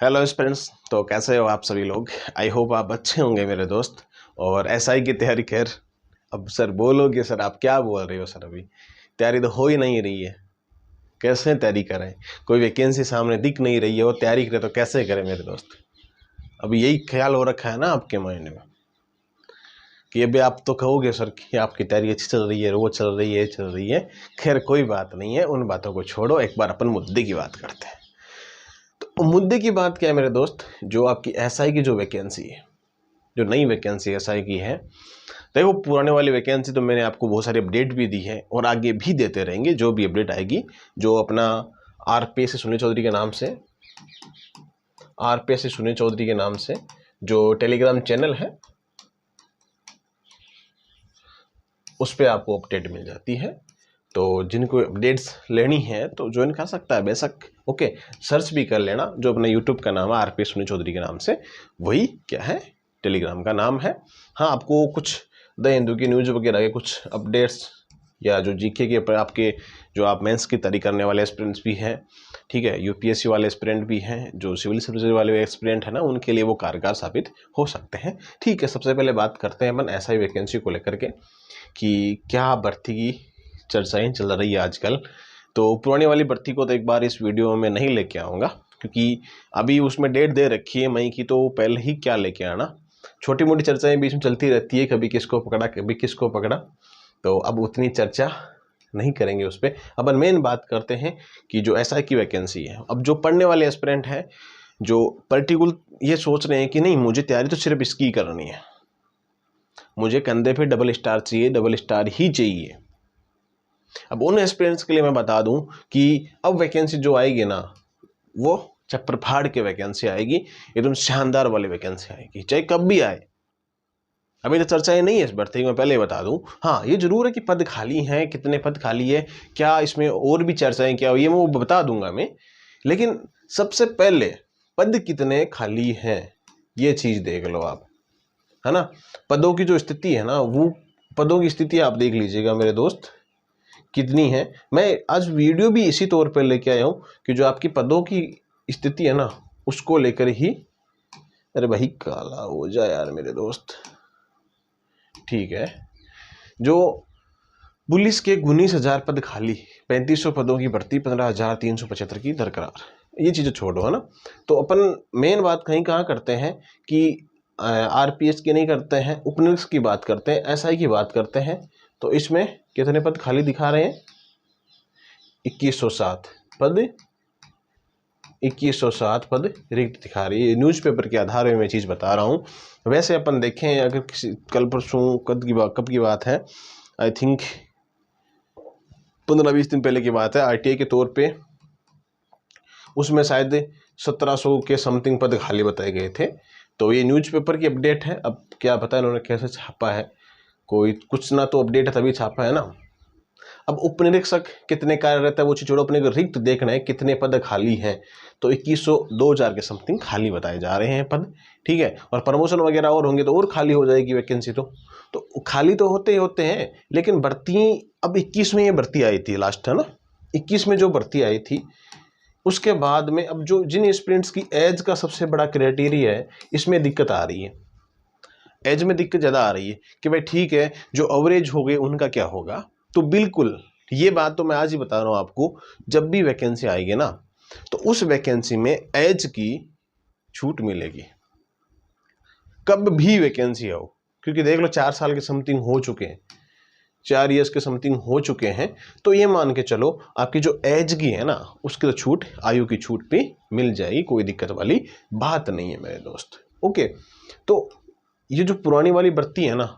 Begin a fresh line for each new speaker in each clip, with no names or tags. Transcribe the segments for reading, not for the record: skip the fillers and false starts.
Hello friends. तो कैसे हो आप सभी लोग। आई होप आप अच्छे होंगे मेरे दोस्त। और एसआई की तैयारी खैर अब सर बोलोगे सर आप क्या बोल रहे हो सर, अभी तैयारी तो हो ही नहीं रही है। कैसे तैयारी करें, कोई वैकेंसी सामने दिख नहीं रही है और तैयारी करें तो कैसे करें मेरे दोस्त। अभी यही ख्याल हो रखा है ना आपके माइंड में कि अभी आप तो कहोगे सर कि आपकी तैयारी अच्छी चल रही है, वो चल रही है, चल रही है। खैर कोई बात नहीं है, उन बातों को छोड़ो, एक बार अपन मुद्दे की बात करते हैं। तो मुद्दे की बात क्या है मेरे दोस्त, जो आपकी एसआई की जो वैकेंसी है, जो नई वैकेंसी एसआई की है, देखो पुराने वाली वैकेंसी तो मैंने आपको बहुत सारी अपडेट भी दी है और आगे भी देते रहेंगे जो भी अपडेट आएगी। जो अपना आरपीएस सुनील चौधरी के नाम से, आरपीएस सुनील चौधरी के नाम से जो टेलीग्राम चैनल है उस पर आपको अपडेट मिल जाती है। तो जिनको अपडेट्स लेनी है तो ज्वाइन कर सकता है बेशक। ओके, सर्च भी कर लेना, जो अपने यूट्यूब का नाम है आरपीएस सुनील चौधरी के नाम से, वही क्या है टेलीग्राम का नाम है। हाँ, आपको कुछ द हिंदू की न्यूज़ वगैरह के कुछ अपडेट्स या जो जीके के आपके जो आप मेंस की तैयारी करने वाले एस्पिरेंट्स भी हैं, ठीक है, यूपीएससी वाले एस्पिरेंट भी हैं, जो सिविल सर्विस वाले एस्पिरेंट है ना, उनके लिए वो कारगर साबित हो सकते हैं। ठीक है, सबसे पहले बात करते हैं अपन एसआई वैकेंसी को लेकर के कि क्या भर्ती की चर्चाएं चल रही है आजकल। तो पुरानी वाली भर्ती को तो एक बार इस वीडियो में नहीं लेके आऊँगा, क्योंकि अभी उसमें डेट दे रखी है मई की, तो पहले ही क्या लेके आना। छोटी मोटी चर्चाएं बीच में चलती रहती है, कभी किसको पकड़ा कभी किसको पकड़ा, तो अब उतनी चर्चा नहीं करेंगे उस पर। अपन मेन बात करते हैं कि जो एसआई की वैकेंसी है, अब जो पढ़ने वाले एस्पिरेंट हैं, जो पर्टिकुलर ये सोच रहे हैं कि नहीं मुझे तैयारी तो सिर्फ इसकी करनी है, मुझे कंधे पे डबल स्टार चाहिए, डबल स्टार ही चाहिए। अब उन एस्पिरेंट्स के लिए मैं बता दूं कि अब वैकेंसी जो आएगी ना, वो चप्पर फाड़ के वैकेंसी आएगी, एकदम शानदार वाली वैकेंसी आएगी, चाहे कब भी आए। अभी तो चर्चाएं नहीं है इस भर्ती में, पहले बता दूं। हाँ, ये जरूर है कि पद खाली हैं, कितने पद खाली है, क्या इसमें और भी चर्चाएं क्या हुई है वो बता दूंगा मैं। लेकिन सबसे पहले पद कितने खाली हैं ये चीज देख लो आप, है ना। पदों की जो स्थिति है ना, वो पदों की स्थिति आप देख लीजिएगा मेरे दोस्त कितनी है। मैं आज वीडियो भी इसी तौर पर लेके आया हूँ कि जो आपकी पदों की स्थिति है ना, उसको लेकर ही। अरे भाई काला हो जाए यार मेरे दोस्त, ठीक है। जो पुलिस के 19,000 पद खाली, 3500 पदों की भर्ती, 15,375 की दरकरार, ये चीज़ें छोड़ो, है ना। तो अपन मेन बात कहाँ करते हैं कि आरपीएस की नहीं करते हैं, उपनिरीक्षक की बात करते हैं, एसआई की बात करते हैं। तो इसमें कितने पद खाली दिखा रहे हैं, 2107 पद, 2107 पद रिक्त दिखा रही है। न्यूज़पेपर के आधार में मैं चीज़ बता रहा हूँ। वैसे अपन देखें, अगर किसी कल परसों कब की बात है, आई थिंक 15-20 दिन पहले की बात है, आरटीआई के तौर पे उसमें शायद 1700 के समथिंग पद खाली बताए गए थे। तो ये न्यूज़पेपर की अपडेट है, अब क्या पता इन्होंने कैसे छापा है, कोई कुछ ना तो अपडेट है तभी छापा है ना। अब उपनिरीक्षक कितने कार्यरत है वो चीज छोड़ो, अपने को रिक्त देखना है कितने पद खाली हैं। तो 2100 2000 के समथिंग खाली बताए जा रहे हैं पद, ठीक है। और प्रमोशन वगैरह और होंगे तो और खाली हो जाएगी वैकेंसी। तो खाली तो होते ही होते हैं, लेकिन भर्ती अब 21 में ये भर्ती आई थी लास्ट, है ना। 21 में जो भर्ती आई थी, उसके बाद में अब जो जिन एस्पिरेंट्स की एज का सबसे बड़ा क्राइटेरिया है, इसमें दिक्कत आ रही है। एज में दिक्कत ज़्यादा आ रही है कि भाई ठीक है, जो एवरेज हो गए उनका क्या होगा। तो बिल्कुल ये बात तो मैं आज ही बता रहा हूँ आपको, जब भी वैकेंसी आएगी ना, तो उस वैकेंसी में एज की छूट मिलेगी, कब भी वैकेंसी आओ। क्योंकि देख लो 4 साल के समथिंग हो चुके हैं, 4 ईयर्स के समथिंग हो चुके हैं, तो ये मान के चलो आपकी जो एज की है ना, उसकी तो छूट, आयु की छूट भी मिल जाएगी, कोई दिक्कत वाली बात नहीं है मेरे दोस्त। ओके, तो ये जो पुरानी वाली भर्ती है ना,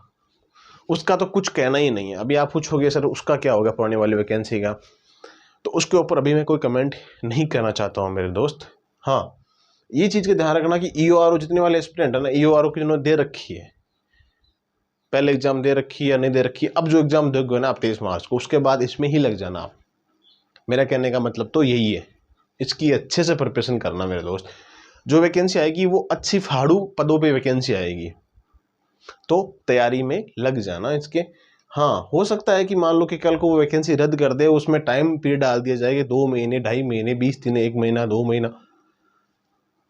उसका तो कुछ कहना ही नहीं है। अभी आप पूछोगे सर उसका क्या होगा पुरानी वाली वैकेंसी का, तो उसके ऊपर अभी मैं कोई कमेंट नहीं करना चाहता हूँ मेरे दोस्त। हाँ, ये चीज़ का ध्यान रखना कि ईओआरओ जितने वाले एस्पिरेंट है ना, ईओआरओ की जिन्होंने दे रखी है, पहले एग्जाम दे रखी है या नहीं दे रखी है, अब जो एग्जाम दोगे ना आप 23 मार्च को, उसके बाद इसमें ही लग जाना आप। मेरा कहने का मतलब तो यही है, इसकी अच्छे से प्रिपरेशन करना मेरे दोस्त। जो वैकेंसी आएगी वो अच्छी फाड़ू पदों पे वैकेंसी आएगी, तो तैयारी में लग जाना इसके। हाँ, हो सकता है कि मान लो कि कल को वो वैकेंसी रद्द कर दे, उसमें टाइम पीरियड डाल दिया जाएगा 2 महीने, 2.5 महीने, 20 दिन, 1 महीना, 2 महीना।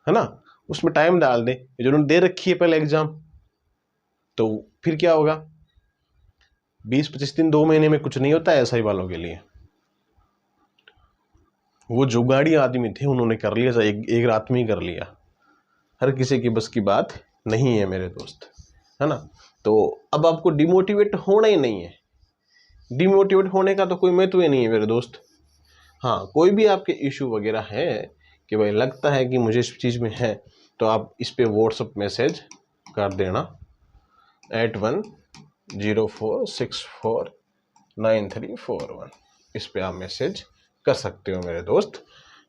है ना, उसमें टाइम डाल दें, जो उन्होंने दे रखी है पहले एग्जाम, तो फिर क्या होगा, 20-25 दिन 2 महीने में कुछ नहीं होता है एसआई वालों के लिए। वो जुगाड़ी आदमी थे, उन्होंने कर लिया, एक रात में ही कर लिया। हर किसी की बस की बात नहीं है मेरे दोस्त, है ना। तो अब आपको डिमोटिवेट होना ही नहीं है, डिमोटिवेट होने का तो कोई महत्व ही नहीं है मेरे दोस्त। हाँ, कोई भी आपके इशू वगैरह है कि भाई लगता है कि मुझे इस चीज़ में है, तो आप इस पे व्हाट्सएप मैसेज कर देना 8104649341, इस पे आप मैसेज कर सकते हो मेरे दोस्त।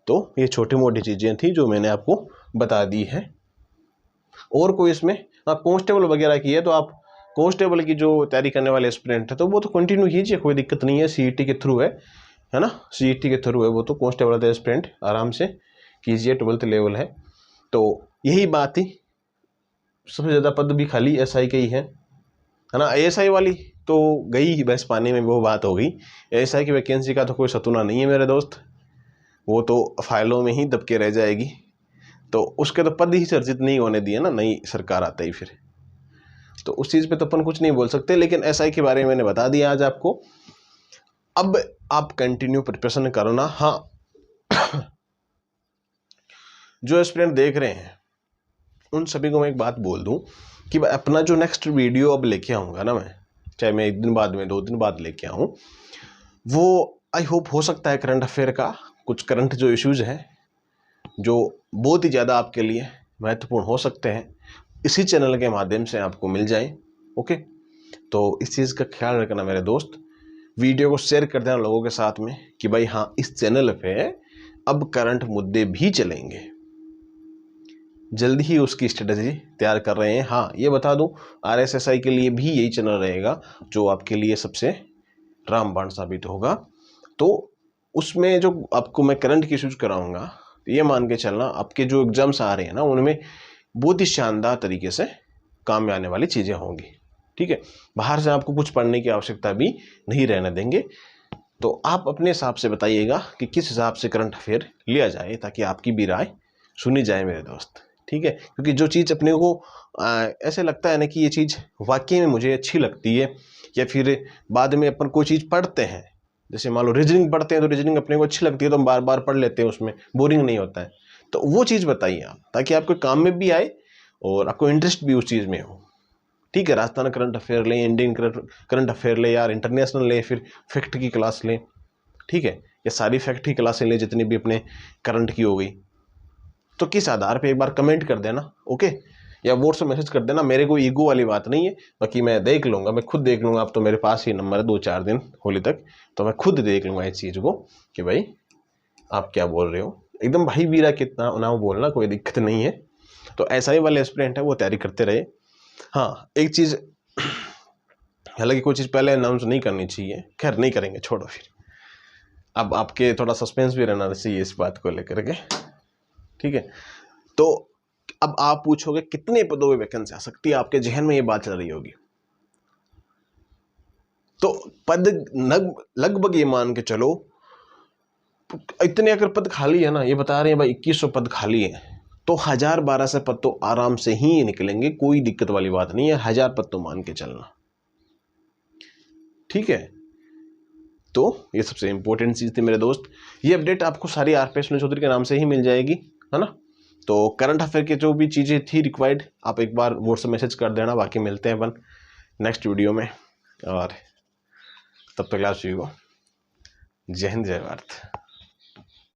तो ये छोटी मोटी चीज़ें थी जो मैंने आपको बता दी है। और कोई इसमें आप कांस्टेबल वगैरह की है, तो आप कांस्टेबल की जो तैयारी करने वाले एस्पिरेंट है तो वो तो कंटिन्यू कीजिए, कोई दिक्कत नहीं है, सीईटी के थ्रू है ना, सीईटी के थ्रू है वो, तो कांस्टेबल एस्पिरेंट आराम से कीजिए, 12th लेवल है। तो यही बात थी, सबसे ज़्यादा पद भी खाली एसआई के ही है ना। एएसआई वाली तो गई बस पानी में, वो बात हो गई। एएसआई की वैकेंसी का तो कोई सतुना नहीं है मेरे दोस्त, वो तो फाइलों में ही दबके रह जाएगी, तो उसके तो पद ही सर्जित नहीं होने दिए ना, नई सरकार आता ही फिर, तो उस चीज़ पे तो अपन कुछ नहीं बोल सकते। लेकिन एसआई के बारे में मैंने बता दिया आज आपको। अब आप कंटिन्यू प्रिपरेशन करना। हाँ, जो एस्पिरेंट देख रहे हैं उन सभी को मैं एक बात बोल दूं कि अपना जो नेक्स्ट वीडियो अब लेके आऊँगा ना मैं, चाहे मैं 1 दिन बाद में 2 दिन बाद लेके आऊँ, वो आई होप हो सकता है करंट अफेयर का कुछ करंट जो इश्यूज़ हैं जो बहुत ही ज़्यादा आपके लिए महत्वपूर्ण हो सकते हैं, इसी चैनल के माध्यम से आपको मिल जाए। ओके, तो इस चीज़ का ख्याल रखना मेरे दोस्त, वीडियो को शेयर कर देना लोगों के साथ में कि भाई हाँ, इस चैनल पे अब करंट मुद्दे भी चलेंगे, जल्दी ही उसकी स्ट्रेटजी तैयार कर रहे हैं। हाँ, ये बता दूं, आरएसएसआई के लिए भी यही चैनल रहेगा जो आपके लिए सबसे रामबाण साबित होगा। तो उसमें जो आपको मैं करंट की इश्यूज कराऊंगा, ये मान के चलना आपके जो एग्जाम्स आ रहे हैं ना, उनमें बहुत ही शानदार तरीके से काम में आने वाली चीज़ें होंगी। ठीक है, बाहर से आपको कुछ पढ़ने की आवश्यकता भी नहीं रहने देंगे। तो आप अपने हिसाब से बताइएगा कि किस हिसाब से करंट अफेयर लिया जाए, ताकि आपकी भी राय सुनी जाए मेरे दोस्त। ठीक है, क्योंकि जो चीज़ अपने को ऐसे लगता है ना कि ये चीज़ वाकई में मुझे अच्छी लगती है, या फिर बाद में अपन कोई चीज़ पढ़ते हैं, जैसे मान लो रीजनिंग पढ़ते हैं, तो रीजनिंग अपने को अच्छी लगती है तो हम बार बार पढ़ लेते हैं, उसमें बोरिंग नहीं होता है, तो वो चीज़ बताइए आप, ताकि आपको काम में भी आए और आपको इंटरेस्ट भी उस चीज़ में हो। ठीक है, राजस्थान करंट अफेयर लें, इंडियन करंट अफेयर लें, यार इंटरनेशनल लें, फिर फैक्ट की क्लास लें। ठीक है, ये सारी फैक्ट की क्लासें लें जितनी भी अपने करंट की हो गई। तो किस आधार पे एक बार कमेंट कर देना, ओके, या व्हाट्सएप मैसेज कर देना। मेरे को ईगो वाली बात नहीं है, बाकी मैं देख लूँगा, मैं खुद देख लूँगा। अब तो मेरे पास ही नंबर है 2-4 दिन होली तक, तो मैं खुद देख लूँगा इस चीज़ को कि भाई आप क्या बोल रहे हो। एकदम भाई वीरा कितना ना बोलना, कोई दिक्कत नहीं है। तो ऐसा ही वाले एस्पिरेंट है वो तैयारी करते रहे। हाँ, एक चीज़, हालांकि कोई चीज़ पहले अनाउंस नहीं करनी चाहिए, खैर नहीं करेंगे, छोड़ो फिर। अब आपके थोड़ा सस्पेंस भी रहना चाहिए इस बात को लेकर के। ठीक है, तो अब आप पूछोगे कितने पदों में वैकेंसी आ सकती है, आपके जहन में ये बात चल रही होगी। तो पद लगभग ये मान के चलो, इतने अगर पद खाली है ना, ये बता रहे हैं भाई 2100 पद खाली है, तो 1000-1200 पद तो आराम से ही निकलेंगे, कोई दिक्कत वाली बात नहीं है। 1000 पद तो मान के चलना। ठीक है, तो ये सबसे इंपॉर्टेंट चीज़ थी मेरे दोस्त। ये अपडेट आपको सारी आरपीएस सुनील चौधरी के नाम से ही मिल जाएगी, है ना। तो करंट अफेयर की जो भी चीज़ें थी रिक्वायर्ड, आप एक बार व्हाट्सएप मैसेज कर देना। बाकी मिलते हैं अपन नेक्स्ट वीडियो में, और तब तक लास्ट वीडियो। जय हिंद, जय भारत।